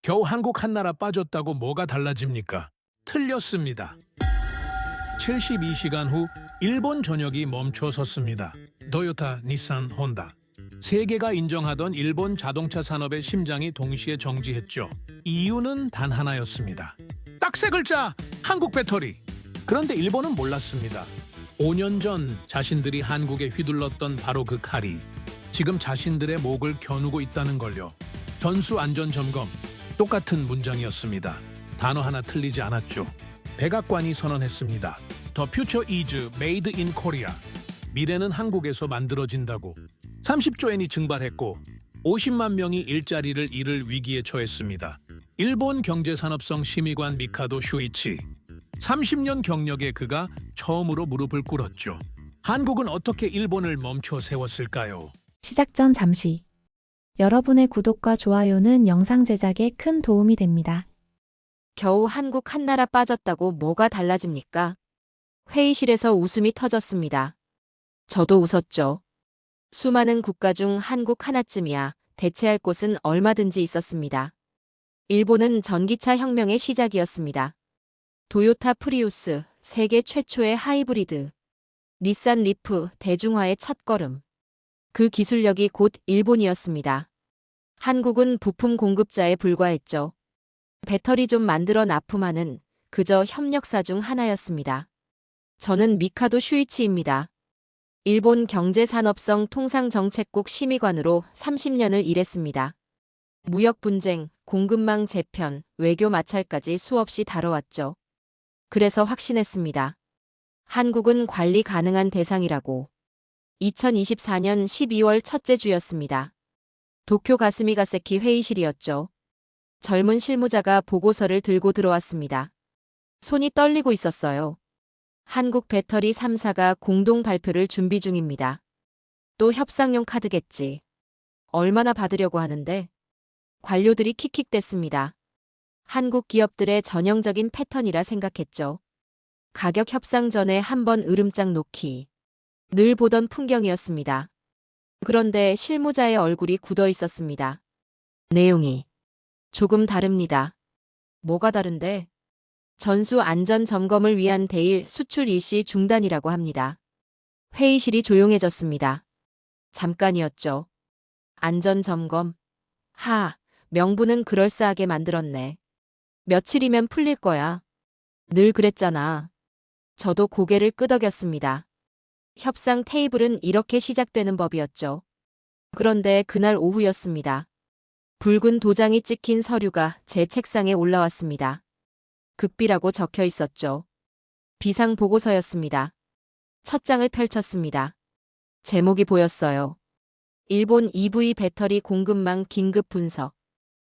겨우 한국 한나라 빠졌다고 뭐가 달라집니까? 틀렸습니다. 72시간 후 일본 전역이 멈춰섰습니다. 토요타, 닛산, 혼다. 세계가 인정하던 일본 자동차 산업의 심장이 동시에 정지했죠. 이유는 단 하나였습니다. 딱 세 글자! 한국 배터리! 그런데 일본은 몰랐습니다. 5년 전 자신들이 한국에 휘둘렀던 바로 그 칼이 지금 자신들의 목을 겨누고 있다는 걸요. 전수 안전 점검, 똑같은 문장이었습니다. 단어 하나 틀리지 않았죠. 백악관이 선언했습니다. The future is made in Korea. 미래는 한국에서 만들어진다고. 30조 엔이 증발했고 50만 명이 일자리를 잃을 위기에 처했습니다. 일본 경제산업성 심의관 미카도 슈이치. 30년 경력의 그가 처음으로 무릎을 꿇었죠. 한국은 어떻게 일본을 멈춰 세웠을까요? 시작 전 잠시. 여러분의 구독과 좋아요는 영상 제작에 큰 도움이 됩니다. 겨우 한국 한나라 빠졌다고 뭐가 달라집니까? 회의실에서 웃음이 터졌습니다. 저도 웃었죠. 수많은 국가 중 한국 하나쯤이야 대체할 곳은 얼마든지 있었습니다. 일본은 전기차 혁명의 시작이었습니다. 도요타 프리우스, 세계 최초의 하이브리드. 닛산 리프, 대중화의 첫걸음. 그 기술력이 곧 일본이었습니다. 한국은 부품 공급자에 불과했죠. 배터리 좀 만들어 납품하는 그저 협력사 중 하나였습니다. 저는 미카도 슈이치입니다. 일본 경제산업성 통상정책국 심의관으로 30년을 일했습니다. 무역 분쟁, 공급망 재편, 외교 마찰까지 수없이 다뤄왔죠. 그래서 확신했습니다. 한국은 관리 가능한 대상이라고. 2024년 12월 첫째 주였습니다. 도쿄 가스미가세키 회의실이었죠. 젊은 실무자가 보고서를 들고 들어왔습니다. 손이 떨리고 있었어요. 한국 배터리 3사가 공동 발표를 준비 중입니다. 또 협상용 카드겠지. 얼마나 받으려고 하는데? 관료들이 킥킥댔습니다. 한국 기업들의 전형적인 패턴이라 생각했죠. 가격 협상 전에 한번 으름장 놓기. 늘 보던 풍경이었습니다. 그런데 실무자의 얼굴이 굳어 있었습니다. 내용이 조금 다릅니다. 뭐가 다른데? 전수 안전 점검을 위한 대일 수출 일시 중단이라고 합니다. 회의실이 조용해졌습니다. 잠깐이었죠. 안전 점검. 명분은 그럴싸하게 만들었네. 며칠이면 풀릴 거야. 늘 그랬잖아. 저도 고개를 끄덕였습니다. 협상 테이블은 이렇게 시작되는 법이었죠. 그런데 그날 오후였습니다. 붉은 도장이 찍힌 서류가 제 책상에 올라왔습니다. 극비라고 적혀 있었죠. 비상 보고서였습니다. 첫 장을 펼쳤습니다. 제목이 보였어요. 일본 EV 배터리 공급망 긴급 분석.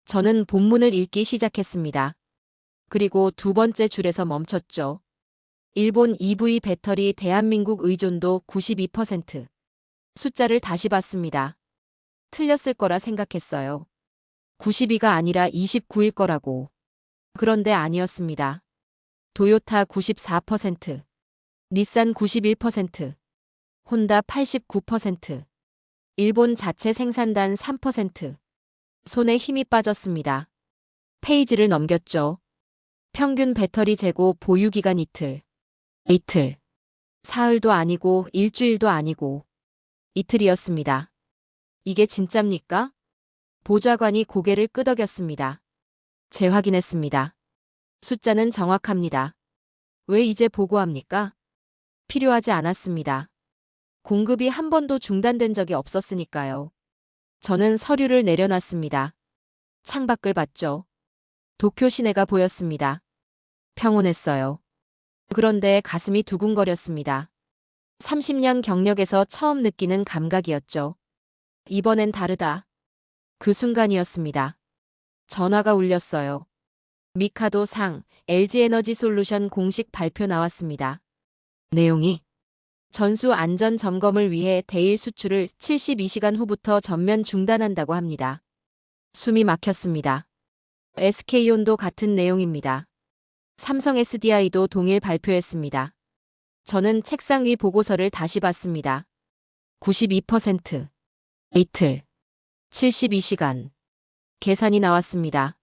저는 본문을 읽기 시작했습니다. 그리고 두 번째 줄에서 멈췄죠. 일본 EV 배터리 대한민국 의존도 92%. 숫자를 다시 봤습니다. 틀렸을 거라 생각했어요. 92가 아니라 29일 거라고. 그런데 아니었습니다. 도요타 94%, 닛산 91%, 혼다 89%, 일본 자체 생산단 3%. 손에 힘이 빠졌습니다. 페이지를 넘겼죠. 평균 배터리 재고 보유기간 이틀. 사흘도 아니고 일주일도 아니고 이틀이었습니다. 이게 진짜입니까? 보좌관이 고개를 끄덕였습니다. 재확인했습니다. 숫자는 정확합니다. 왜 이제 보고합니까? 필요하지 않았습니다. 공급이 한 번도 중단된 적이 없었으니까요. 저는 서류를 내려놨습니다. 창밖을 봤죠. 도쿄 시내가 보였습니다. 평온했어요. 그런데 가슴이 두근거렸습니다. 30년 경력에서 처음 느끼는 감각이었죠. 이번엔 다르다. 그 순간이었습니다. 전화가 울렸어요. 미카도 상, LG에너지솔루션 공식 발표 나왔습니다. 내용이 전수 안전 점검을 위해 대일 수출을 72시간 후부터 전면 중단한다고 합니다. 숨이 막혔습니다. SK온도 같은 내용입니다. 삼성 SDI도 동일 발표했습니다. 저는 책상 위 보고서를 다시 봤습니다. 92%, 이틀, 72시간. 계산이 나왔습니다.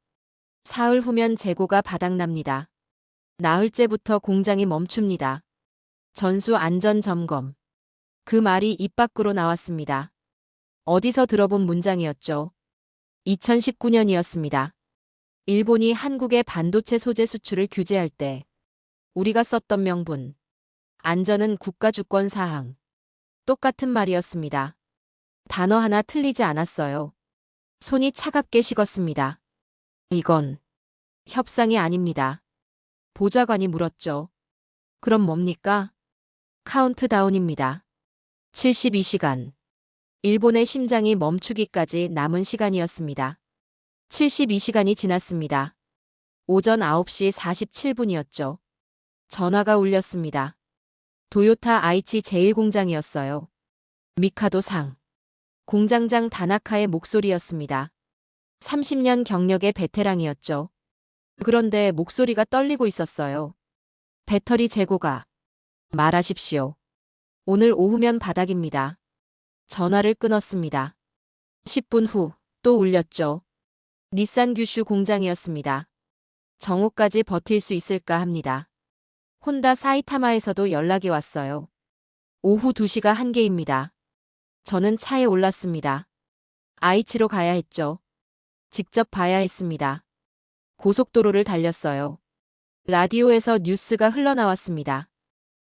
사흘 후면 재고가 바닥납니다. 나흘째부터 공장이 멈춥니다. 전수 안전 점검. 그 말이 입 밖으로 나왔습니다. 어디서 들어본 문장이었죠? 2019년이었습니다. 일본이 한국의 반도체 소재 수출을 규제할 때 우리가 썼던 명분. 안전은 국가 주권 사항. 똑같은 말이었습니다. 단어 하나 틀리지 않았어요. 손이 차갑게 식었습니다. 이건 협상이 아닙니다. 보좌관이 물었죠. 그럼 뭡니까? 카운트다운입니다. 72시간. 일본의 심장이 멈추기까지 남은 시간이었습니다. 72시간이 지났습니다. 오전 9시 47분이었죠. 전화가 울렸습니다. 도요타 아이치 제1공장이었어요. 미카도 상. 공장장 다나카의 목소리였습니다. 30년 경력의 베테랑이었죠. 그런데 목소리가 떨리고 있었어요. 배터리 재고가. 말하십시오. 오늘 오후면 바닥입니다. 전화를 끊었습니다. 10분 후 또 울렸죠. 닛산 규슈 공장이었습니다. 정오까지 버틸 수 있을까 합니다. 혼다 사이타마에서도 연락이 왔어요. 오후 2시가 한계입니다. 저는 차에 올랐습니다. 아이치로 가야 했죠. 직접 봐야 했습니다. 고속도로를 달렸어요. 라디오에서 뉴스가 흘러나왔습니다.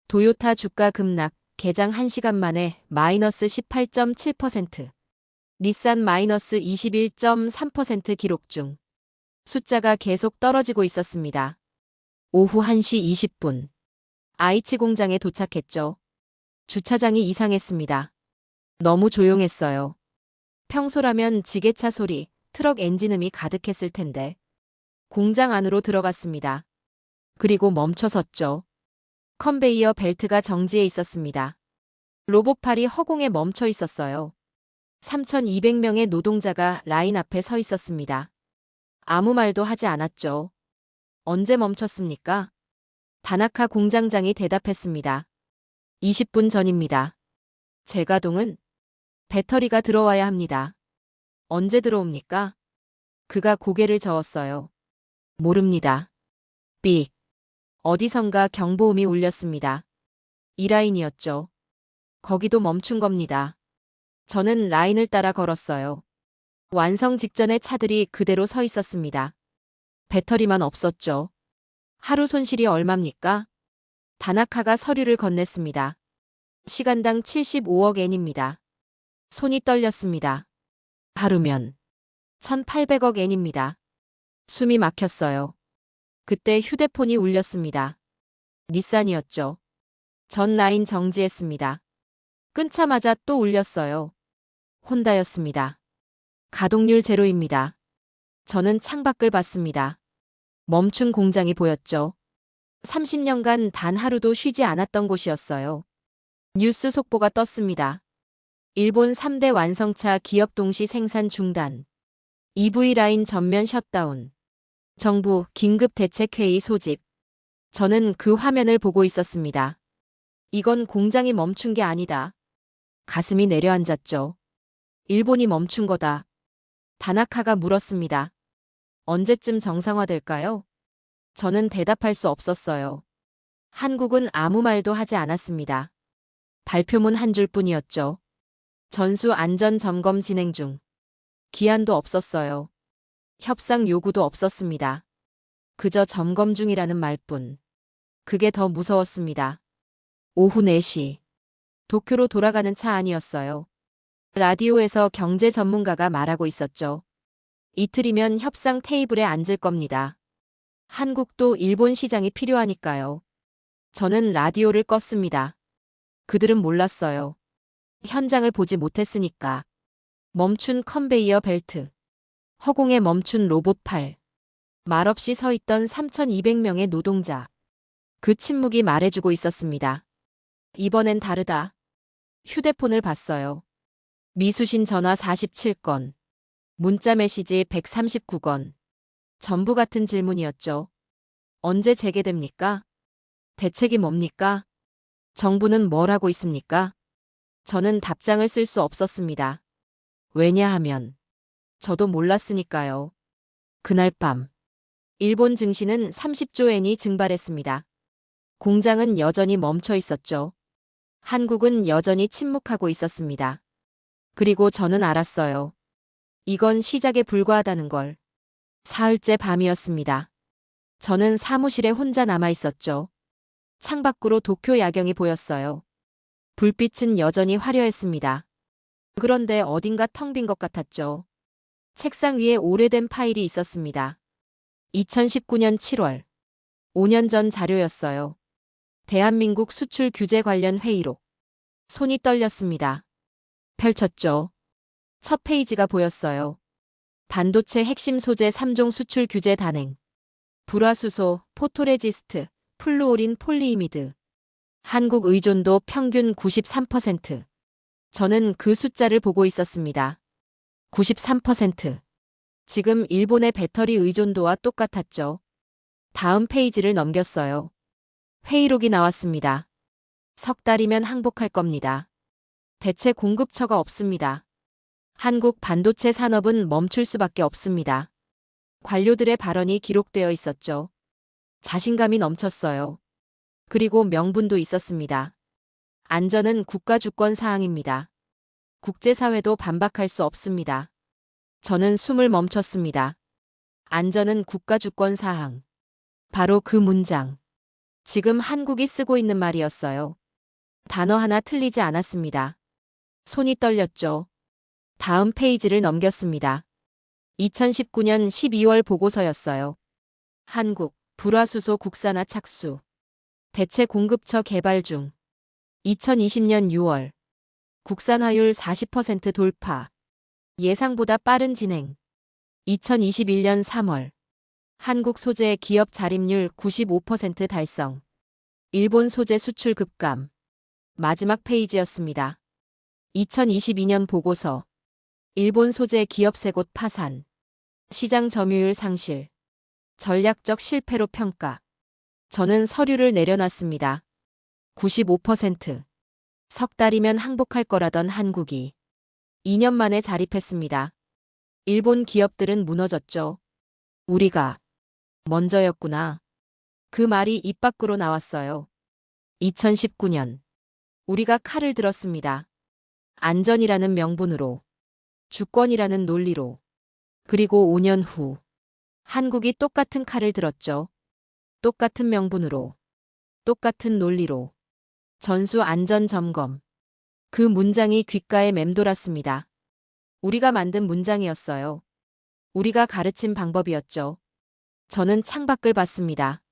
도요타 주가 급락, 개장 1시간 만에 마이너스 18.7%, 닛산 마이너스 21.3% 기록 중. 숫자가 계속 떨어지고 있었습니다. 오후 1시 20분. 아이치 공장에 도착했죠. 주차장이 이상했습니다. 너무 조용했어요. 평소라면 지게차 소리, 트럭 엔진음이 가득했을 텐데. 공장 안으로 들어갔습니다. 그리고 멈춰 섰죠. 컨베이어 벨트가 정지해 있었습니다. 로봇팔이 허공에 멈춰 있었어요. 3,200명의 노동자가 라인 앞에 서 있었습니다. 아무 말도 하지 않았죠. 언제 멈췄습니까? 다나카 공장장이 대답했습니다. 20분 전입니다. 재가동은? 배터리가 들어와야 합니다. 언제 들어옵니까? 그가 고개를 저었어요. 모릅니다. 삑. 어디선가 경보음이 울렸습니다. 이 라인이었죠. 거기도 멈춘 겁니다. 저는 라인을 따라 걸었어요. 완성 직전의 차들이 그대로 서 있었습니다. 배터리만 없었죠. 하루 손실이 얼마입니까? 다나카가 서류를 건넸습니다. 시간당 75억 엔입니다. 손이 떨렸습니다. 하루면 1,800억 엔입니다. 숨이 막혔어요. 그때 휴대폰이 울렸습니다. 닛산이었죠. 전 라인 정지했습니다. 끊자마자 또 울렸어요. 혼다였습니다. 가동률 제로입니다. 저는 창밖을 봤습니다. 멈춘 공장이 보였죠. 30년간 단 하루도 쉬지 않았던 곳이었어요. 뉴스 속보가 떴습니다. 일본 3대 완성차 기업 동시 생산 중단. EV 라인 전면 셧다운. 정부 긴급 대책회의 소집. 저는 그 화면을 보고 있었습니다. 이건 공장이 멈춘 게 아니다. 가슴이 내려앉았죠. 일본이 멈춘 거다. 다나카가 물었습니다. 언제쯤 정상화될까요? 저는 대답할 수 없었어요. 한국은 아무 말도 하지 않았습니다. 발표문 한 줄뿐이었죠. 전수 안전 점검 진행 중. 기한도 없었어요. 협상 요구도 없었습니다. 그저 점검 중이라는 말뿐. 그게 더 무서웠습니다. 오후 4시. 도쿄로 돌아가는 차 안이었어요. 라디오에서 경제 전문가가 말하고 있었죠. 이틀이면 협상 테이블에 앉을 겁니다. 한국도 일본 시장이 필요하니까요. 저는 라디오를 껐습니다. 그들은 몰랐어요. 현장을 보지 못했으니까. 멈춘 컨베이어 벨트. 허공에 멈춘 로봇팔. 말없이 서 있던 3,200명의 노동자. 그 침묵이 말해주고 있었습니다. 이번엔 다르다. 휴대폰을 봤어요. 미수신 전화 47건. 문자 메시지 139건. 전부 같은 질문이었죠. 언제 재개됩니까? 대책이 뭡니까? 정부는 뭘 하고 있습니까? 저는 답장을 쓸 수 없었습니다. 왜냐하면 저도 몰랐으니까요. 그날 밤 일본 증시는 30조 엔이 증발했습니다. 공장은 여전히 멈춰 있었죠. 한국은 여전히 침묵하고 있었습니다. 그리고 저는 알았어요. 이건 시작에 불과하다는 걸. 사흘째 밤이었습니다. 저는 사무실에 혼자 남아 있었죠. 창밖으로 도쿄 야경이 보였어요. 불빛은 여전히 화려했습니다. 그런데 어딘가 텅 빈 것 같았죠. 책상 위에 오래된 파일이 있었습니다. 2019년 7월. 5년 전 자료였어요. 대한민국 수출 규제 관련 회의록. 손이 떨렸습니다. 펼쳤죠. 첫 페이지가 보였어요. 반도체 핵심 소재 3종 수출 규제 단행. 불화수소, 포토레지스트, 플루오린 폴리이미드. 한국 의존도 평균 93%. 저는 그 숫자를 보고 있었습니다. 93%. 지금 일본의 배터리 의존도와 똑같았죠. 다음 페이지를 넘겼어요. 회의록이 나왔습니다. 석 달이면 항복할 겁니다. 대체 공급처가 없습니다. 한국 반도체 산업은 멈출 수밖에 없습니다. 관료들의 발언이 기록되어 있었죠. 자신감이 넘쳤어요. 그리고 명분도 있었습니다. 안전은 국가 주권 사항입니다. 국제사회도 반박할 수 없습니다. 저는 숨을 멈췄습니다. 안전은 국가 주권 사항. 바로 그 문장. 지금 한국이 쓰고 있는 말이었어요. 단어 하나 틀리지 않았습니다. 손이 떨렸죠. 다음 페이지를 넘겼습니다. 2019년 12월 보고서였어요. 한국, 불화수소 국산화 착수. 대체 공급처 개발 중. 2020년 6월. 국산화율 40% 돌파. 예상보다 빠른 진행. 2021년 3월. 한국 소재 기업 자립률 95% 달성. 일본 소재 수출 급감. 마지막 페이지였습니다. 2022년 보고서. 일본 소재 기업 세곳 파산. 시장 점유율 상실. 전략적 실패로 평가. 저는 서류를 내려놨습니다. 95%. 석 달이면 항복할 거라던 한국이 2년 만에 자립했습니다. 일본 기업들은 무너졌죠. 우리가 먼저였구나. 그 말이 입 밖으로 나왔어요. 2019년. 우리가 칼을 들었습니다. 안전이라는 명분으로. 주권이라는 논리로. 그리고 5년 후. 한국이 똑같은 칼을 들었죠. 똑같은 명분으로. 똑같은 논리로. 전수 안전 점검. 그 문장이 귓가에 맴돌았습니다. 우리가 만든 문장이었어요. 우리가 가르친 방법이었죠. 저는 창밖을 봤습니다.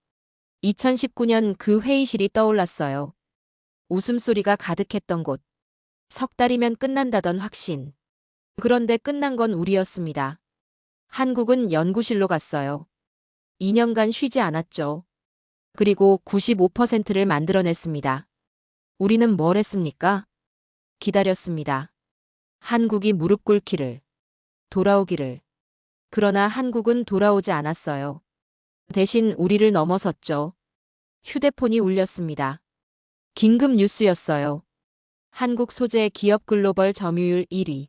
2019년 그 회의실이 떠올랐어요. 웃음소리가 가득했던 곳. 석 달이면 끝난다던 확신. 그런데 끝난 건 우리였습니다. 한국은 연구실로 갔어요. 2년간 쉬지 않았죠. 그리고 95%를 만들어냈습니다. 우리는 뭘 했습니까? 기다렸습니다. 한국이 무릎 꿇기를. 돌아오기를. 그러나 한국은 돌아오지 않았어요. 대신 우리를 넘어섰죠. 휴대폰이 울렸습니다. 긴급 뉴스였어요. 한국 소재 기업 글로벌 점유율 1위.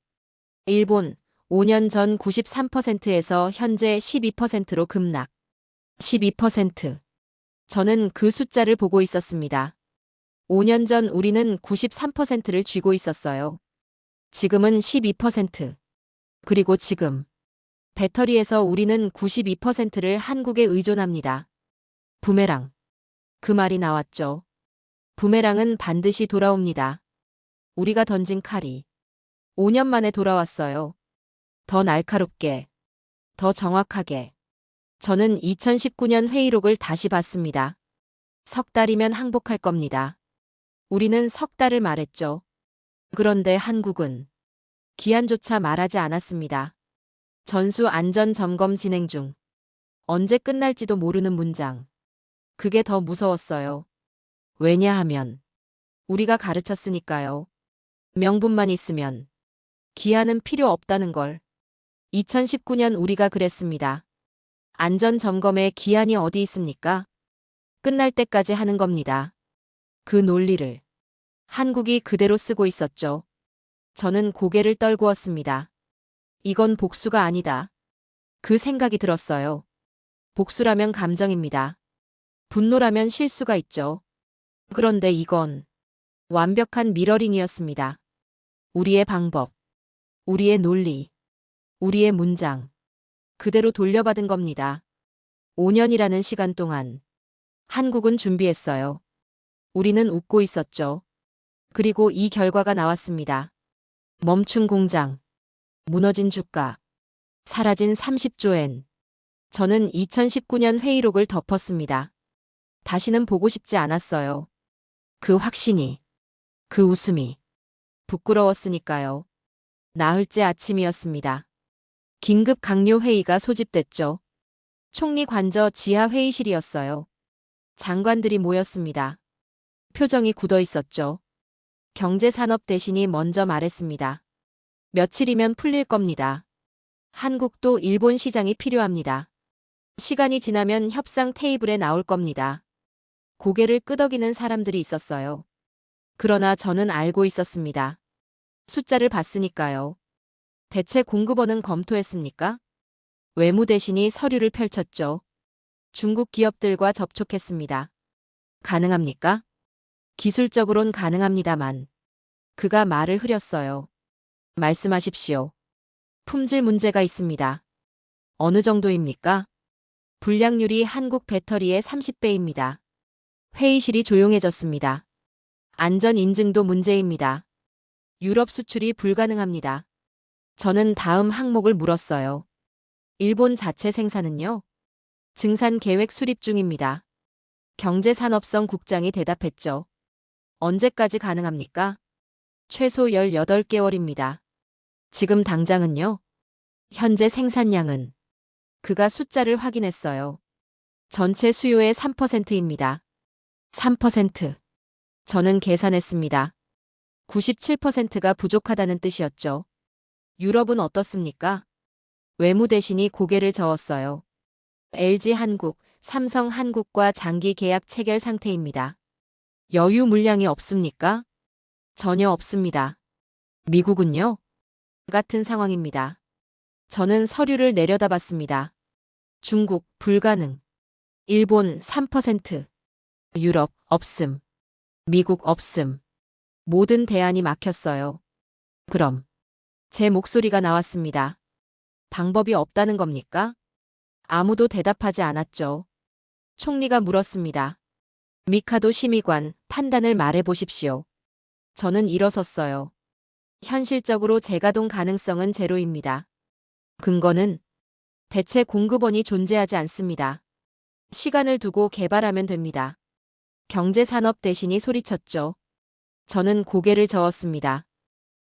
일본 5년 전 93%에서 현재 12%로 급락. 12%. 저는 그 숫자를 보고 있었습니다. 5년 전 우리는 93%를 쥐고 있었어요. 지금은 12%. 그리고 지금. 배터리에서 우리는 92%를 한국에 의존합니다. 부메랑. 그 말이 나왔죠. 부메랑은 반드시 돌아옵니다. 우리가 던진 칼이 5년 만에 돌아왔어요. 더 날카롭게. 더 정확하게. 저는 2019년 회의록을 다시 봤습니다. 석 달이면 항복할 겁니다. 우리는 석 달을 말했죠. 그런데 한국은 기한조차 말하지 않았습니다. 전수 안전 점검 진행 중. 언제 끝날지도 모르는 문장. 그게 더 무서웠어요. 왜냐하면 우리가 가르쳤으니까요. 명분만 있으면 기한은 필요 없다는 걸. 2019년 우리가 그랬습니다. 안전 점검에 기한이 어디 있습니까? 끝날 때까지 하는 겁니다. 그 논리를 한국이 그대로 쓰고 있었죠. 저는 고개를 떨구었습니다. 이건 복수가 아니다. 그 생각이 들었어요. 복수라면 감정입니다. 분노라면 실수가 있죠. 그런데 이건 완벽한 미러링이었습니다. 우리의 방법, 우리의 논리, 우리의 문장. 그대로 돌려받은 겁니다. 5년이라는 시간 동안 한국은 준비했어요. 우리는 웃고 있었죠. 그리고 이 결과가 나왔습니다. 멈춘 공장, 무너진 주가, 사라진 30조엔. 저는 2019년 회의록을 덮었습니다. 다시는 보고 싶지 않았어요. 그 확신이, 그 웃음이 부끄러웠으니까요. 나흘째 아침이었습니다. 긴급 강요 회의가 소집됐죠. 총리 관저 지하 회의실이었어요. 장관들이 모였습니다. 표정이 굳어 있었죠. 경제산업 대신이 먼저 말했습니다. 며칠이면 풀릴 겁니다. 한국도 일본 시장이 필요합니다. 시간이 지나면 협상 테이블에 나올 겁니다. 고개를 끄덕이는 사람들이 있었어요. 그러나 저는 알고 있었습니다. 숫자를 봤으니까요. 대체 공급원은 검토했습니까? 외무대신이 서류를 펼쳤죠. 중국 기업들과 접촉했습니다. 가능합니까? 기술적으론 가능합니다만. 그가 말을 흐렸어요. 말씀하십시오. 품질 문제가 있습니다. 어느 정도입니까? 불량률이 한국 배터리의 30배입니다. 회의실이 조용해졌습니다. 안전 인증도 문제입니다. 유럽 수출이 불가능합니다. 저는 다음 항목을 물었어요. 일본 자체 생산은요? 증산 계획 수립 중입니다. 경제산업성 국장이 대답했죠. 언제까지 가능합니까? 최소 18개월입니다. 지금 당장은요? 현재 생산량은? 그가 숫자를 확인했어요. 전체 수요의 3%입니다. 3%. 저는 계산했습니다. 97%가 부족하다는 뜻이었죠. 유럽은 어떻습니까? 외무대신이 고개를 저었어요. LG 한국, 삼성 한국과 장기 계약 체결 상태입니다. 여유 물량이 없습니까? 전혀 없습니다. 미국은요? 같은 상황입니다. 저는 서류를 내려다봤습니다. 중국 불가능. 일본 3%. 유럽 없음. 미국 없음. 모든 대안이 막혔어요. 그럼 제 목소리가 나왔습니다. 방법이 없다는 겁니까? 아무도 대답하지 않았죠. 총리가 물었습니다. 미카도 심의관, 판단을 말해보십시오. 저는 일어섰어요. 현실적으로 재가동 가능성은 제로입니다. 근거는 대체 공급원이 존재하지 않습니다. 시간을 두고 개발하면 됩니다. 경제산업 대신이 소리쳤죠. 저는 고개를 저었습니다.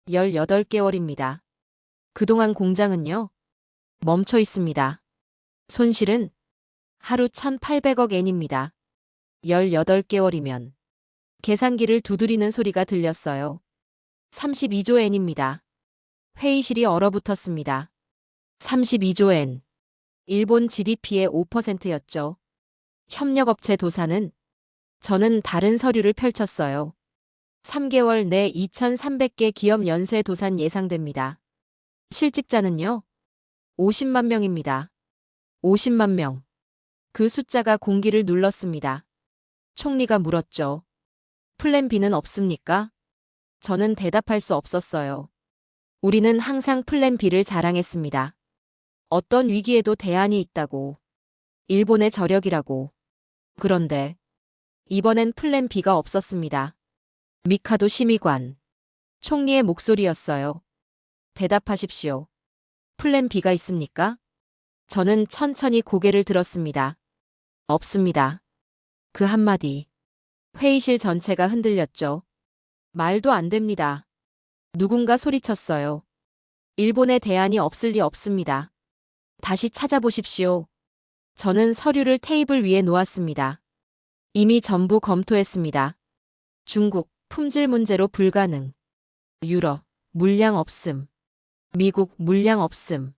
18개월입니다. 그동안 공장은요? 멈춰 있습니다. 손실은 하루 1,800억 엔입니다. 18개월이면 계산기를 두드리는 소리가 들렸어요. 32조 엔입니다. 회의실이 얼어붙었습니다. 32조 엔. 일본 GDP의 5%였죠. 협력업체 도산은? 저는 다른 서류를 펼쳤어요. 3개월 내 2,300개 기업 연쇄 도산 예상됩니다. 실직자는요? 50만 명입니다. 50만 명. 그 숫자가 공기를 눌렀습니다. 총리가 물었죠. 플랜 B는 없습니까? 저는 대답할 수 없었어요. 우리는 항상 플랜 B를 자랑했습니다. 어떤 위기에도 대안이 있다고. 일본의 저력이라고. 그런데 이번엔 플랜 B가 없었습니다. 미카도 심의관. 총리의 목소리였어요. 대답하십시오. 플랜 B가 있습니까? 저는 천천히 고개를 들었습니다. 없습니다. 그 한마디. 회의실 전체가 흔들렸죠. 말도 안 됩니다. 누군가 소리쳤어요. 일본의 대안이 없을 리 없습니다. 다시 찾아보십시오. 저는 서류를 테이블 위에 놓았습니다. 이미 전부 검토했습니다. 중국, 품질 문제로 불가능. 유럽, 물량 없음. 미국, 물량 없음.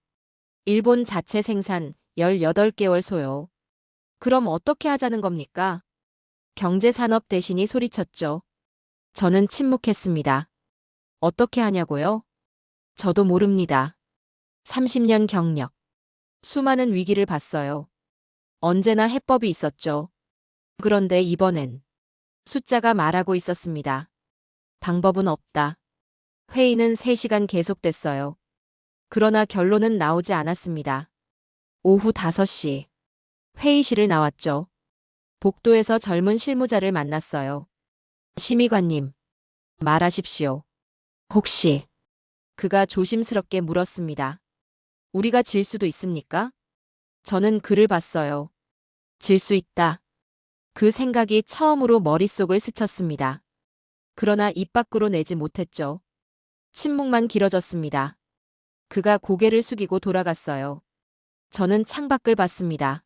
일본 자체 생산, 18개월 소요. 그럼 어떻게 하자는 겁니까? 경제산업 대신이 소리쳤죠. 저는 침묵했습니다. 어떻게 하냐고요? 저도 모릅니다. 30년 경력. 수많은 위기를 봤어요. 언제나 해법이 있었죠. 그런데 이번엔 숫자가 말하고 있었습니다. 방법은 없다. 회의는 3시간 계속됐어요. 그러나 결론은 나오지 않았습니다. 오후 5시. 회의실을 나왔죠. 복도에서 젊은 실무자를 만났어요. 심의관님, 말하십시오. 혹시 그가 조심스럽게 물었습니다. 우리가 질 수도 있습니까? 저는 글을 봤어요. 질 수 있다. 그 생각이 처음으로 머릿속을 스쳤습니다. 그러나 입 밖으로 내지 못했죠. 침묵만 길어졌습니다. 그가 고개를 숙이고 돌아갔어요. 저는 창밖을 봤습니다.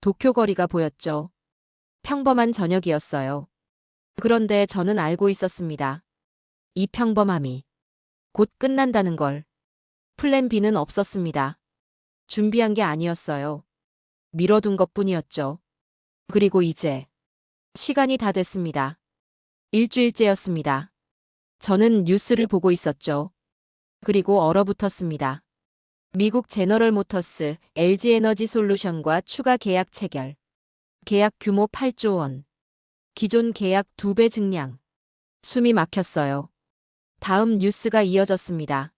도쿄 거리가 보였죠. 평범한 저녁이었어요. 그런데 저는 알고 있었습니다. 이 평범함이 곧 끝난다는 걸. 플랜 B는 없었습니다. 준비한 게 아니었어요. 미뤄둔 것뿐이었죠. 그리고 이제 시간이 다 됐습니다. 일주일째였습니다. 저는 뉴스를 보고 있었죠. 그리고 얼어붙었습니다. 미국 제너럴 모터스, LG 에너지 솔루션과 추가 계약 체결. 계약 규모 8조 원. 기존 계약 2배 증량. 숨이 막혔어요. 다음 뉴스가 이어졌습니다.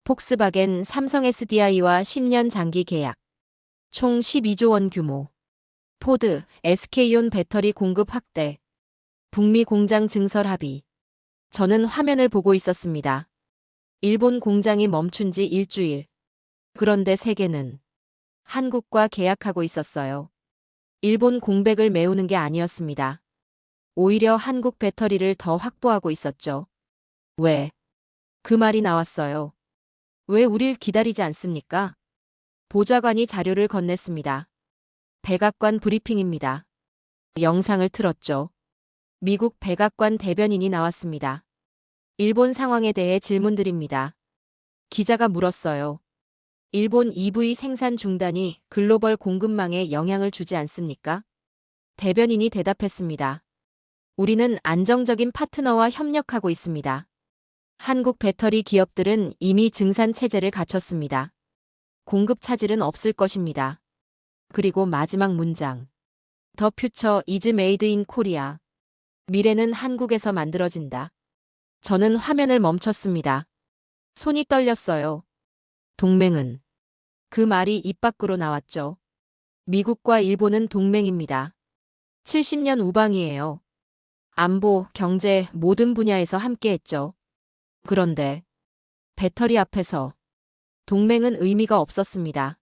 폭스바겐 삼성 SDI와 10년 장기 계약. 총 12조 원 규모. 포드, SK온 배터리 공급 확대. 북미 공장 증설 합의. 저는 화면을 보고 있었습니다. 일본 공장이 멈춘 지 일주일. 그런데 세계는 한국과 계약하고 있었어요. 일본 공백을 메우는 게 아니었습니다. 오히려 한국 배터리를 더 확보하고 있었죠. 왜? 그 말이 나왔어요. 왜 우릴 기다리지 않습니까? 보좌관이 자료를 건넸습니다. 백악관 브리핑입니다. 영상을 틀었죠. 미국 백악관 대변인이 나왔습니다. 일본 상황에 대해 질문드립니다. 기자가 물었어요. 일본 EV 생산 중단이 글로벌 공급망에 영향을 주지 않습니까? 대변인이 대답했습니다. 우리는 안정적인 파트너와 협력하고 있습니다. 한국 배터리 기업들은 이미 증산 체제를 갖췄습니다. 공급 차질은 없을 것입니다. 그리고 마지막 문장. The future is made in Korea. 미래는 한국에서 만들어진다. 저는 화면을 멈췄습니다. 손이 떨렸어요. 동맹은. 그 말이 입 밖으로 나왔죠. 미국과 일본은 동맹입니다. 70년 우방이에요. 안보, 경제, 모든 분야에서 함께했죠. 그런데 배터리 앞에서 동맹은 의미가 없었습니다.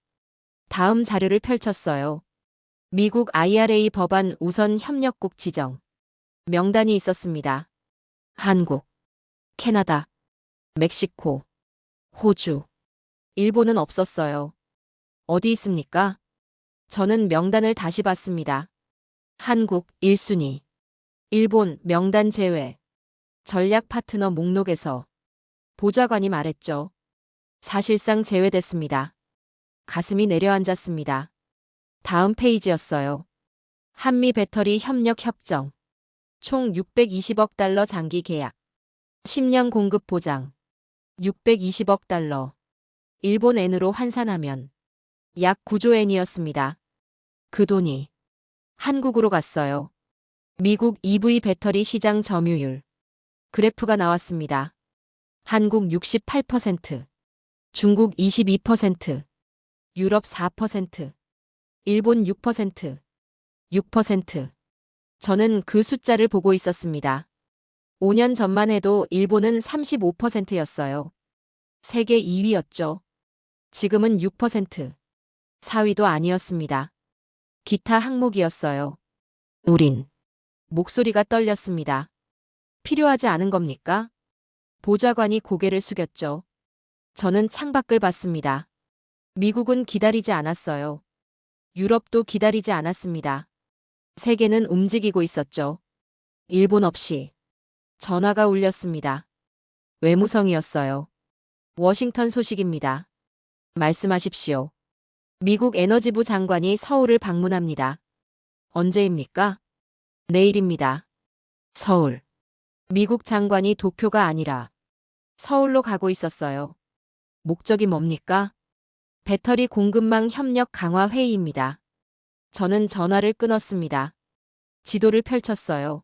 다음 자료를 펼쳤어요. 미국 IRA 법안 우선 협력국 지정. 명단이 있었습니다. 한국, 캐나다, 멕시코, 호주. 일본은 없었어요. 어디 있습니까? 저는 명단을 다시 봤습니다. 한국 1순위. 일본 명단 제외. 전략 파트너 목록에서. 보좌관이 말했죠. 사실상 제외됐습니다. 가슴이 내려앉았습니다. 다음 페이지였어요. 한미 배터리 협력 협정. 총 620억 달러 장기 계약. 10년 공급 보장. 620억 달러. 일본 엔으로 환산하면 약 9조 엔이었습니다. 그 돈이 한국으로 갔어요. 미국 EV 배터리 시장 점유율. 그래프가 나왔습니다. 한국 68%, 중국 22%, 유럽 4%, 일본 6%, 6%. 저는 그 숫자를 보고 있었습니다. 5년 전만 해도 일본은 35%였어요. 세계 2위였죠. 지금은 6%. 4위도 아니었습니다. 기타 항목이었어요. 우린. 목소리가 떨렸습니다. 필요하지 않은 겁니까? 보좌관이 고개를 숙였죠. 저는 창밖을 봤습니다. 미국은 기다리지 않았어요. 유럽도 기다리지 않았습니다. 세계는 움직이고 있었죠. 일본 없이. 전화가 울렸습니다. 외무성이었어요. 워싱턴 소식입니다. 말씀하십시오. 미국 에너지부 장관이 서울을 방문합니다. 언제입니까? 내일입니다. 서울. 미국 장관이 도쿄가 아니라 서울로 가고 있었어요. 목적이 뭡니까? 배터리 공급망 협력 강화 회의입니다. 저는 전화를 끊었습니다. 지도를 펼쳤어요.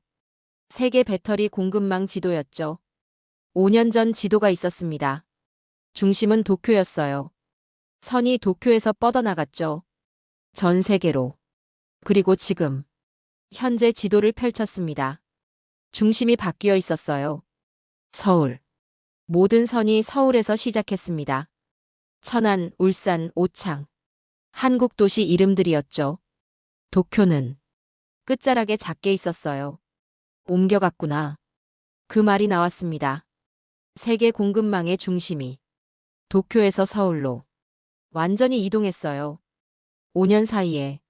세계 배터리 공급망 지도였죠. 5년 전 지도가 있었습니다. 중심은 도쿄였어요. 선이 도쿄에서 뻗어나갔죠. 전 세계로. 그리고 지금 현재 지도를 펼쳤습니다. 중심이 바뀌어 있었어요. 서울. 모든 선이 서울에서 시작했습니다. 천안, 울산, 오창. 한국 도시 이름들이었죠. 도쿄는 끝자락에 작게 있었어요. 옮겨갔구나. 그 말이 나왔습니다. 세계 공급망의 중심이 도쿄에서 서울로 완전히 이동했어요. 5년 사이에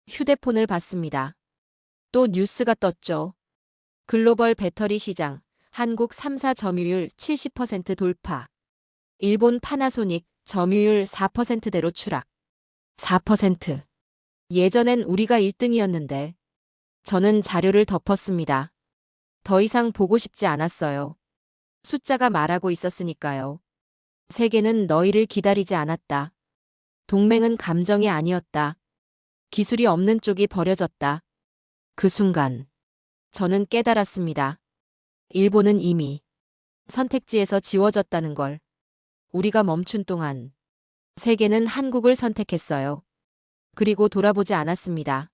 휴대폰을 봤습니다. 또 뉴스가 떴죠. 글로벌 배터리 시장, 한국 3사 점유율 70% 돌파. 일본 파나소닉 점유율 4%대로 추락. 4%. 예전엔 우리가 1등이었는데. 저는 자료를 덮었습니다. 더 이상 보고 싶지 않았어요. 숫자가 말하고 있었으니까요. 세계는 너희를 기다리지 않았다. 동맹은 감정이 아니었다. 기술이 없는 쪽이 버려졌다. 그 순간 저는 깨달았습니다. 일본은 이미 선택지에서 지워졌다는 걸. 우리가 멈춘 동안 세계는 한국을 선택했어요. 그리고 돌아보지 않았습니다.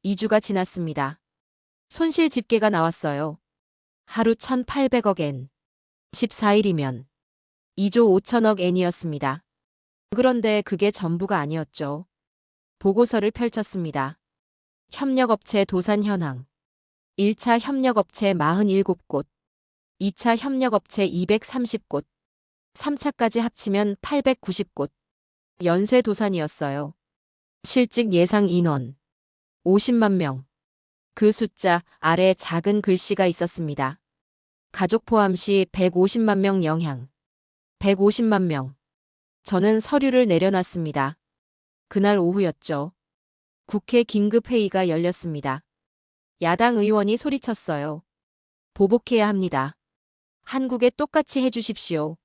2주가 지났습니다. 손실 집계가 나왔어요. 하루 1,800억 엔. 14일이면 2조 5천억 엔이었습니다. 그런데 그게 전부가 아니었죠. 보고서를 펼쳤습니다. 협력업체 도산 현황. 1차 협력업체 47곳, 2차 협력업체 230곳, 3차까지 합치면 890곳. 연쇄 도산이었어요. 실직 예상 인원 50만 명. 그 숫자 아래 작은 글씨가 있었습니다. 가족 포함 시 150만 명 영향. 150만 명. 저는 서류를 내려놨습니다. 그날 오후였죠. 국회 긴급회의가 열렸습니다. 야당 의원이 소리쳤어요. 보복해야 합니다. 한국에 똑같이 해주십시오.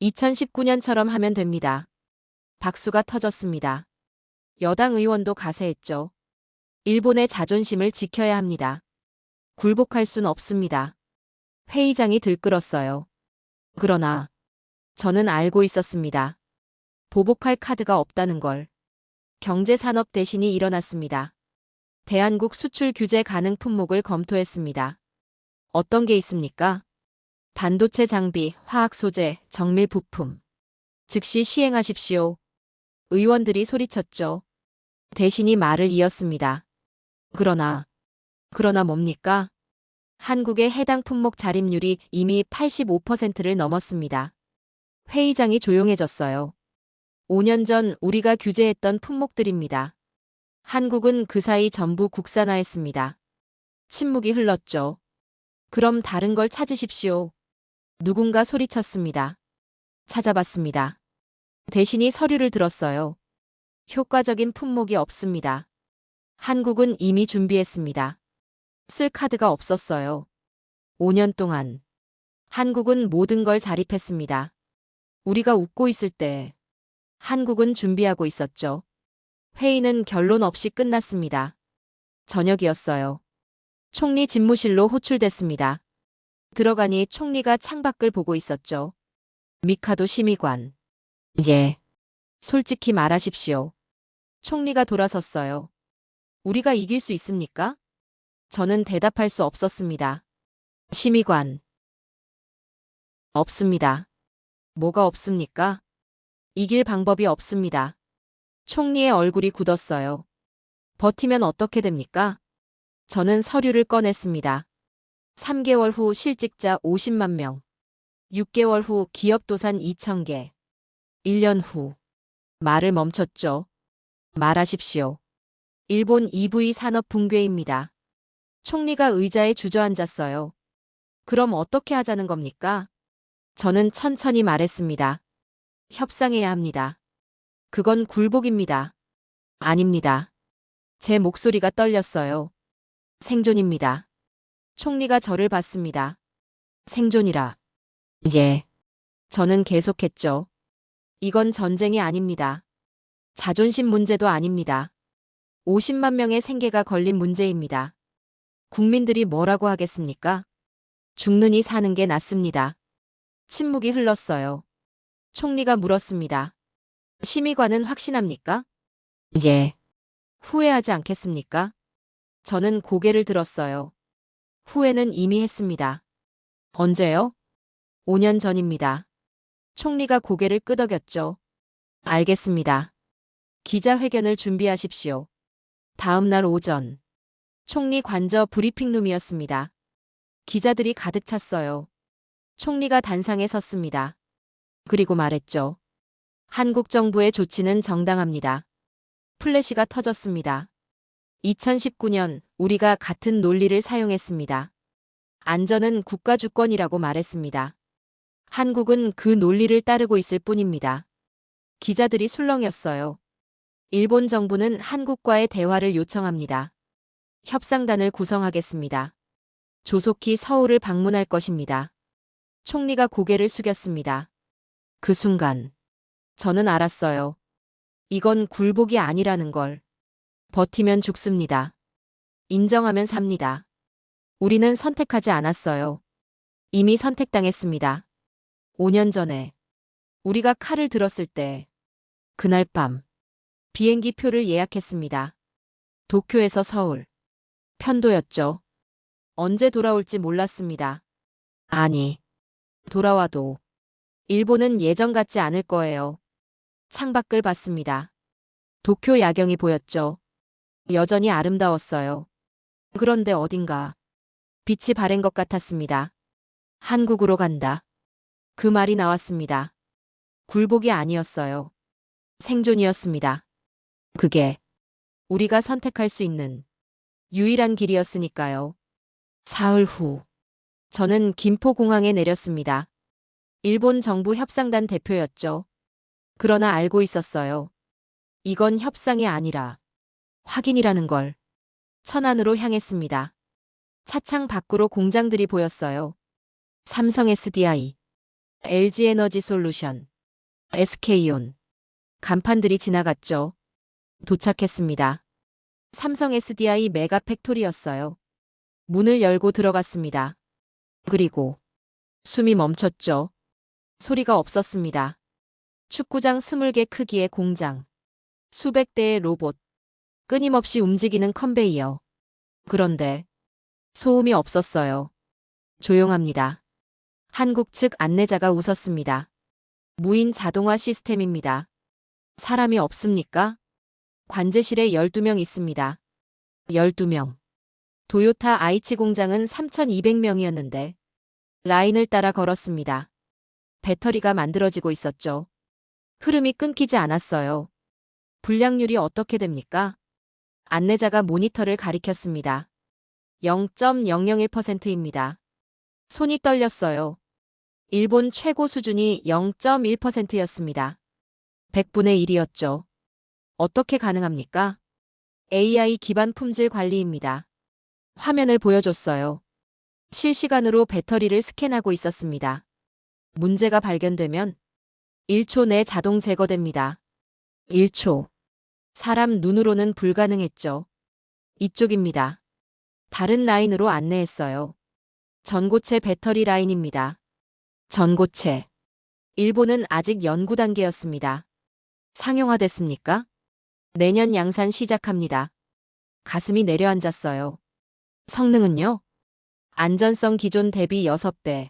2019년처럼 하면 됩니다. 박수가 터졌습니다. 여당 의원도 가세했죠. 일본의 자존심을 지켜야 합니다. 굴복할 순 없습니다. 회의장이 들끓었어요. 그러나 저는 알고 있었습니다. 보복할 카드가 없다는 걸. 경제산업 대신이 일어났습니다. 대한국 수출 규제 가능 품목을 검토했습니다. 어떤 게 있습니까? 반도체 장비, 화학 소재, 정밀 부품. 즉시 시행하십시오. 의원들이 소리쳤죠. 대신이 말을 이었습니다. 그러나 뭡니까? 한국의 해당 품목 자립률이 이미 85%를 넘었습니다. 회의장이 조용해졌어요. 5년 전 우리가 규제했던 품목들입니다. 한국은 그 사이 전부 국산화했습니다. 침묵이 흘렀죠. 그럼 다른 걸 찾으십시오. 누군가 소리쳤습니다. 찾아봤습니다. 대신이 서류를 들었어요. 효과적인 품목이 없습니다. 한국은 이미 준비했습니다. 쓸 카드가 없었어요. 5년 동안 한국은 모든 걸 자립했습니다. 우리가 웃고 있을 때 한국은 준비하고 있었죠. 회의는 결론 없이 끝났습니다. 저녁이었어요. 총리 집무실로 호출됐습니다. 들어가니 총리가 창밖을 보고 있었죠. 미카도 심의관. 예. 솔직히 말하십시오. 총리가 돌아섰어요. 우리가 이길 수 있습니까? 저는 대답할 수 없었습니다. 심의관. 없습니다. 뭐가 없습니까? 이길 방법이 없습니다. 총리의 얼굴이 굳었어요. 버티면 어떻게 됩니까? 저는 서류를 꺼냈습니다. 3개월 후 실직자 50만 명. 6개월 후 기업 도산 2,000개. 1년 후. 말을 멈췄죠. 말하십시오. 일본 EV 산업 붕괴입니다. 총리가 의자에 주저앉았어요. 그럼 어떻게 하자는 겁니까? 저는 천천히 말했습니다. 협상해야 합니다. 그건 굴복입니다. 아닙니다. 제 목소리가 떨렸어요. 생존입니다. 총리가 저를 봤습니다. 생존이라. 예. 저는 계속했죠. 이건 전쟁이 아닙니다. 자존심 문제도 아닙니다. 50만 명의 생계가 걸린 문제입니다. 국민들이 뭐라고 하겠습니까? 죽느니 사는 게 낫습니다. 침묵이 흘렀어요. 총리가 물었습니다. 심의관은 확신합니까? 예. 후회하지 않겠습니까? 저는 고개를 들었어요. 후회는 이미 했습니다. 언제요? 5년 전입니다. 총리가 고개를 끄덕였죠. 알겠습니다. 기자회견을 준비하십시오. 다음 날 오전. 총리 관저 브리핑룸이었습니다. 기자들이 가득 찼어요. 총리가 단상에 섰습니다. 그리고 말했죠. 한국 정부의 조치는 정당합니다. 플래시가 터졌습니다. 2019년 우리가 같은 논리를 사용했습니다. 안전은 국가 주권이라고 말했습니다. 한국은 그 논리를 따르고 있을 뿐입니다. 기자들이 술렁였어요. 일본 정부는 한국과의 대화를 요청합니다. 협상단을 구성하겠습니다. 조속히 서울을 방문할 것입니다. 총리가 고개를 숙였습니다. 그 순간 저는 알았어요. 이건 굴복이 아니라는 걸. 버티면 죽습니다. 인정하면 삽니다. 우리는 선택하지 않았어요. 이미 선택당했습니다. 5년 전에 우리가 칼을 들었을 때 그날 밤 비행기 표를 예약했습니다. 도쿄에서 서울. 편도였죠. 언제 돌아올지 몰랐습니다. 아니, 돌아와도 일본은 예전 같지 않을 거예요. 창밖을 봤습니다. 도쿄 야경이 보였죠. 여전히 아름다웠어요. 그런데 어딘가 빛이 바랜 것 같았습니다. 한국으로 간다. 그 말이 나왔습니다. 굴복이 아니었어요. 생존이었습니다. 그게 우리가 선택할 수 있는 유일한 길이었으니까요. 사흘 후, 저는 김포공항에 내렸습니다. 일본 정부 협상단 대표였죠. 그러나 알고 있었어요. 이건 협상이 아니라 확인이라는 걸. 천안으로 향했습니다. 차창 밖으로 공장들이 보였어요. 삼성 SDI, LG에너지솔루션, SK온. 간판들이 지나갔죠. 도착했습니다. 삼성 SDI 메가 팩토리였어요. 문을 열고 들어갔습니다. 그리고 숨이 멈췄죠. 소리가 없었습니다. 축구장 20개 크기의 공장. 수백 대의 로봇. 끊임없이 움직이는 컨베이어. 그런데 소음이 없었어요. 조용합니다. 한국 측 안내자가 웃었습니다. 무인 자동화 시스템입니다. 사람이 없습니까? 관제실에 12명 있습니다. 12명. 도요타 아이치 공장은 3,200명이었는데 라인을 따라 걸었습니다. 배터리가 만들어지고 있었죠. 흐름이 끊기지 않았어요. 불량률이 어떻게 됩니까? 안내자가 모니터를 가리켰습니다. 0.001%입니다. 손이 떨렸어요. 일본 최고 수준이 0.1%였습니다. 100분의 1이었죠. 어떻게 가능합니까? AI 기반 품질 관리입니다. 화면을 보여줬어요. 실시간으로 배터리를 스캔하고 있었습니다. 문제가 발견되면 1초 내 자동 제거됩니다. 1초. 사람 눈으로는 불가능했죠. 이쪽입니다. 다른 라인으로 안내했어요. 전고체 배터리 라인입니다. 전고체. 일본은 아직 연구 단계였습니다. 상용화됐습니까? 내년 양산 시작합니다. 가슴이 내려앉았어요. 성능은요? 안전성 기존 대비 6배.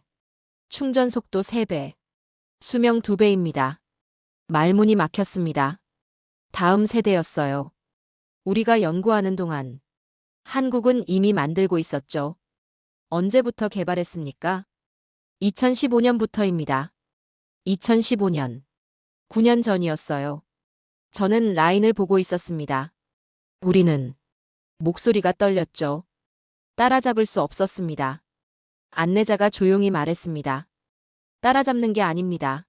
충전 속도 3배. 수명 2배입니다. 말문이 막혔습니다. 다음 세대였어요. 우리가 연구하는 동안 한국은 이미 만들고 있었죠. 언제부터 개발했습니까? 2015년부터입니다. 2015년. 9년 전이었어요. 저는 라인을 보고 있었습니다. 우리는 목소리가 떨렸죠. 따라잡을 수 없었습니다. 안내자가 조용히 말했습니다. 따라잡는 게 아닙니다.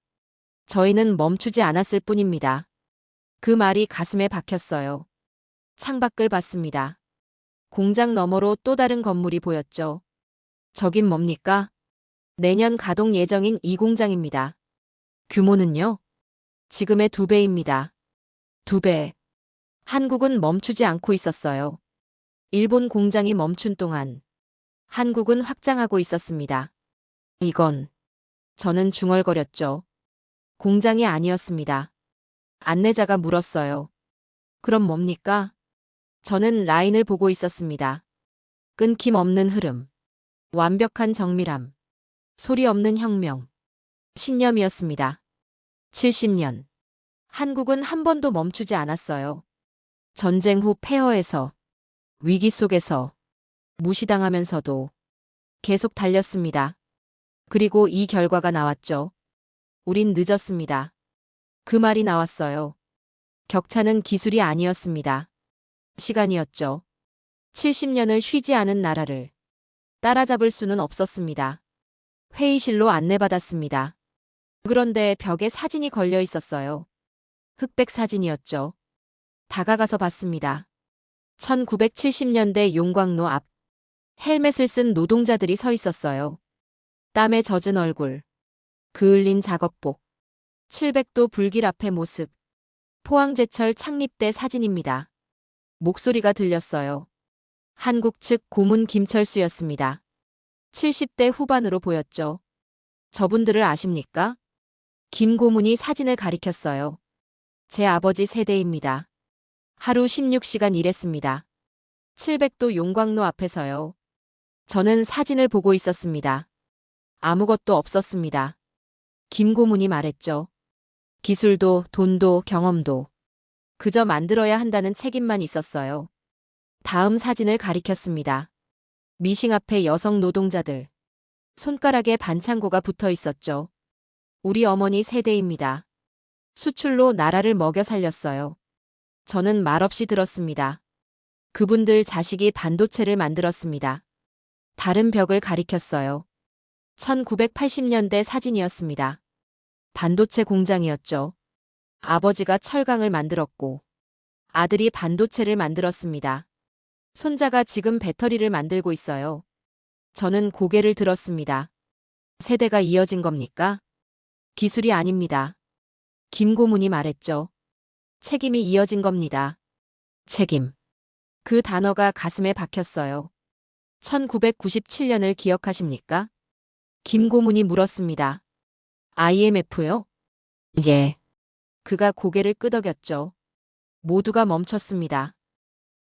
저희는 멈추지 않았을 뿐입니다. 그 말이 가슴에 박혔어요. 창밖을 봤습니다. 공장 너머로 또 다른 건물이 보였죠. 저긴 뭡니까? 내년 가동 예정인 이 공장입니다. 규모는요? 지금의 2배입니다. 2배. 한국은 멈추지 않고 있었어요. 일본 공장이 멈춘 동안 한국은 확장하고 있었습니다. 이건 저는 중얼거렸죠. 공장이 아니었습니다. 안내자가 물었어요. 그럼 뭡니까? 저는 라인을 보고 있었습니다. 끊김없는 흐름, 완벽한 정밀함, 소리 없는 혁명, 신념이었습니다. 70년. 한국은 한 번도 멈추지 않았어요. 전쟁 후 폐허에서, 위기 속에서, 무시당하면서도 계속 달렸습니다. 그리고 이 결과가 나왔죠. 우린 늦었습니다. 그 말이 나왔어요. 격차는 기술이 아니었습니다. 시간이었죠. 70년을 쉬지 않은 나라를 따라잡을 수는 없었습니다. 회의실로 안내받았습니다. 그런데 벽에 사진이 걸려 있었어요. 흑백 사진이었죠. 다가가서 봤습니다. 1970년대 용광로 앞 헬멧을 쓴 노동자들이 서 있었어요. 땀에 젖은 얼굴, 그을린 작업복, 700도 불길 앞의 모습, 포항제철 창립 때 사진입니다. 목소리가 들렸어요. 한국 측 고문 김철수였습니다. 70대 후반으로 보였죠. 저분들을 아십니까? 김 고문이 사진을 가리켰어요. 제 아버지 세대입니다. 하루 16시간 일했습니다. 700도 용광로 앞에서요. 저는 사진을 보고 있었습니다. 아무것도 없었습니다. 김 고문이 말했죠. 기술도, 돈도, 경험도. 그저 만들어야 한다는 책임만 있었어요. 다음 사진을 가리켰습니다. 미싱 앞에 여성 노동자들. 손가락에 반창고가 붙어 있었죠. 우리 어머니 세대입니다. 수출로 나라를 먹여 살렸어요. 저는 말없이 들었습니다. 그분들 자식이 반도체를 만들었습니다. 다른 벽을 가리켰어요. 1980년대 사진이었습니다. 반도체 공장이었죠. 아버지가 철강을 만들었고 아들이 반도체를 만들었습니다. 손자가 지금 배터리를 만들고 있어요. 저는 고개를 들었습니다. 세대가 이어진 겁니까? 기술이 아닙니다. 김 고문이 말했죠. 책임이 이어진 겁니다. 책임. 그 단어가 가슴에 박혔어요. 1997년을 기억하십니까? 김 고문이 물었습니다. IMF요? 예. 그가 고개를 끄덕였죠. 모두가 멈췄습니다.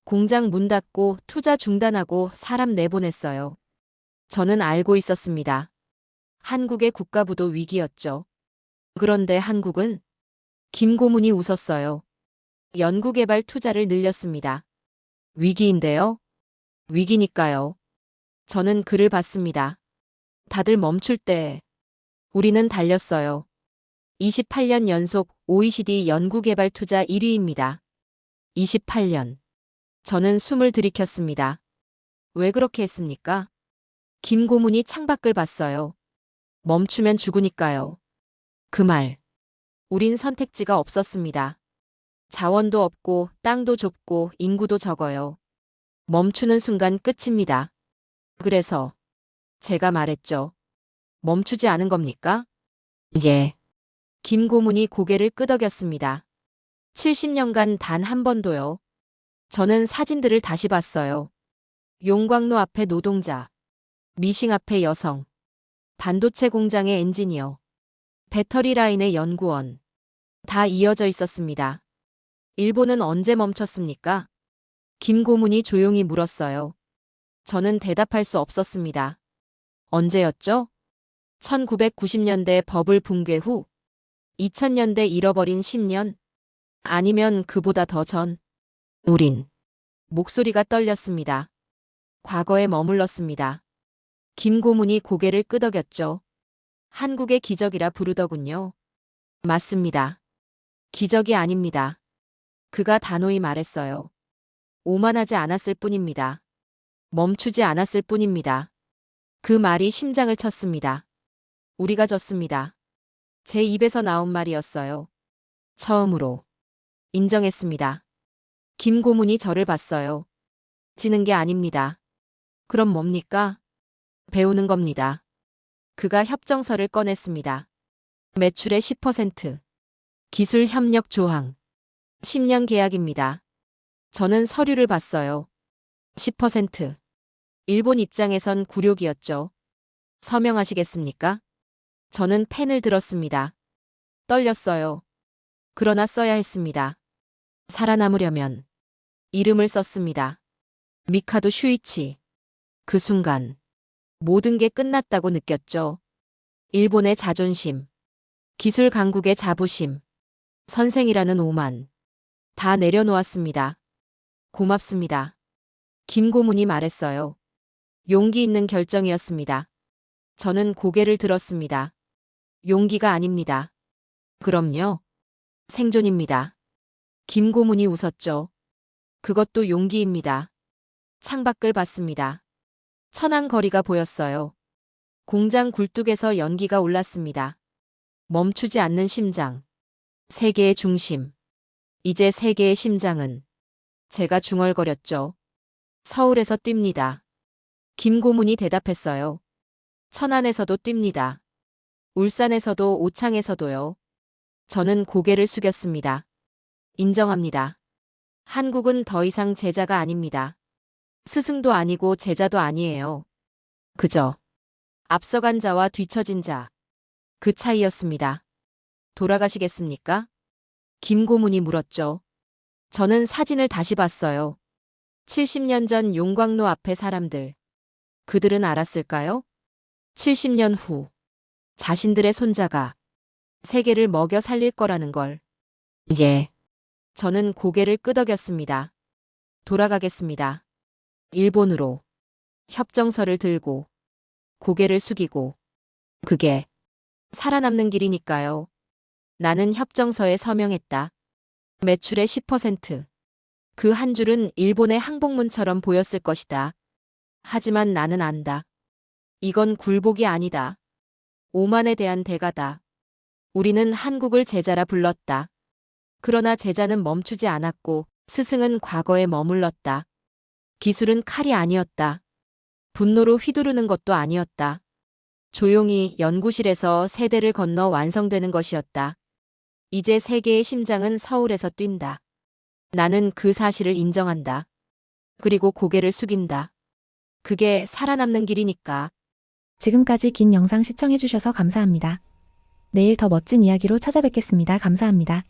공장 문 닫고 투자 중단하고 사람 내보냈어요. 저는 알고 있었습니다. 한국의 국가부도 위기였죠. 그런데 한국은? 김 고문이 웃었어요. 연구개발 투자를 늘렸습니다. 위기인데요? 위기니까요. 저는 그를 봤습니다. 다들 멈출 때 우리는 달렸어요. 28년 연속 OECD 연구개발 투자 1위입니다. 28년. 저는 숨을 들이켰습니다. 왜 그렇게 했습니까? 김 고문이 창밖을 봤어요. 멈추면 죽으니까요. 그 말. 우린 선택지가 없었습니다. 자원도 없고 땅도 좁고 인구도 적어요. 멈추는 순간 끝입니다. 그래서 제가 말했죠. 멈추지 않은 겁니까? 예. 김 고문이 고개를 끄덕였습니다. 70년간 단 한 번도요. 저는 사진들을 다시 봤어요. 용광로 앞에 노동자, 미싱 앞에 여성, 반도체 공장의 엔지니어, 배터리 라인의 연구원. 다 이어져 있었습니다. 일본은 언제 멈췄습니까? 김 고문이 조용히 물었어요. 저는 대답할 수 없었습니다. 언제였죠? 1990년대 버블 붕괴 후? 2000년대 잃어버린 10년? 아니면 그보다 더 전? 우린. 목소리가 떨렸습니다. 과거에 머물렀습니다. 김 고문이 고개를 끄덕였죠. 한국의 기적이라 부르더군요. 맞습니다. 기적이 아닙니다. 그가 단호히 말했어요. 오만하지 않았을 뿐입니다. 멈추지 않았을 뿐입니다. 그 말이 심장을 쳤습니다. 우리가 졌습니다. 제 입에서 나온 말이었어요. 처음으로. 인정했습니다. 김 고문이 저를 봤어요. 지는 게 아닙니다. 그럼 뭡니까? 배우는 겁니다. 그가 협정서를 꺼냈습니다. 매출의 10%. 기술 협력 조항. 10년 계약입니다. 저는 서류를 봤어요. 10%. 일본 입장에선 굴욕이었죠. 서명하시겠습니까? 저는 펜을 들었습니다. 떨렸어요. 그러나 써야 했습니다. 살아남으려면 이름을 썼습니다. 미카도 슈이치. 그 순간 모든 게 끝났다고 느꼈죠. 일본의 자존심, 기술 강국의 자부심, 선생이라는 오만 다 내려놓았습니다. 고맙습니다. 김고문이 말했어요. 용기 있는 결정이었습니다. 저는 고개를 들었습니다. 용기가 아닙니다. 그럼요. 생존입니다. 김고문이 웃었죠. 그것도 용기입니다. 창밖을 봤습니다. 천안 거리가 보였어요. 공장 굴뚝에서 연기가 올랐습니다. 멈추지 않는 심장. 세계의 중심. 이제 세계의 심장은 제가 중얼거렸죠. 서울에서 뜁니다. 김고문이 대답했어요. 천안에서도 뜁니다. 울산에서도 오창에서도요. 저는 고개를 숙였습니다. 인정합니다. 한국은 더 이상 제자가 아닙니다. 스승도 아니고 제자도 아니에요. 그저 앞서간 자와 뒤처진 자. 그 차이였습니다. 돌아가시겠습니까? 김고문이 물었죠. 저는 사진을 다시 봤어요. 70년 전 용광로 앞의 사람들. 그들은 알았을까요? 70년 후 자신들의 손자가 세계를 먹여 살릴 거라는 걸. 예. 저는 고개를 끄덕였습니다. 돌아가겠습니다. 일본으로. 협정서를 들고 고개를 숙이고. 그게 살아남는 길이니까요. 나는 협정서에 서명했다. 매출의 10%. 그 한 줄은 일본의 항복문처럼 보였을 것이다. 하지만 나는 안다. 이건 굴복이 아니다. 오만에 대한 대가다. 우리는 한국을 제자라 불렀다. 그러나 제자는 멈추지 않았고 스승은 과거에 머물렀다. 기술은 칼이 아니었다. 분노로 휘두르는 것도 아니었다. 조용히 연구실에서 세대를 건너 완성되는 것이었다. 이제 세계의 심장은 서울에서 뛴다. 나는 그 사실을 인정한다. 그리고 고개를 숙인다. 그게 살아남는 길이니까. 지금까지 긴 영상 시청해주셔서 감사합니다. 내일 더 멋진 이야기로 찾아뵙겠습니다. 감사합니다.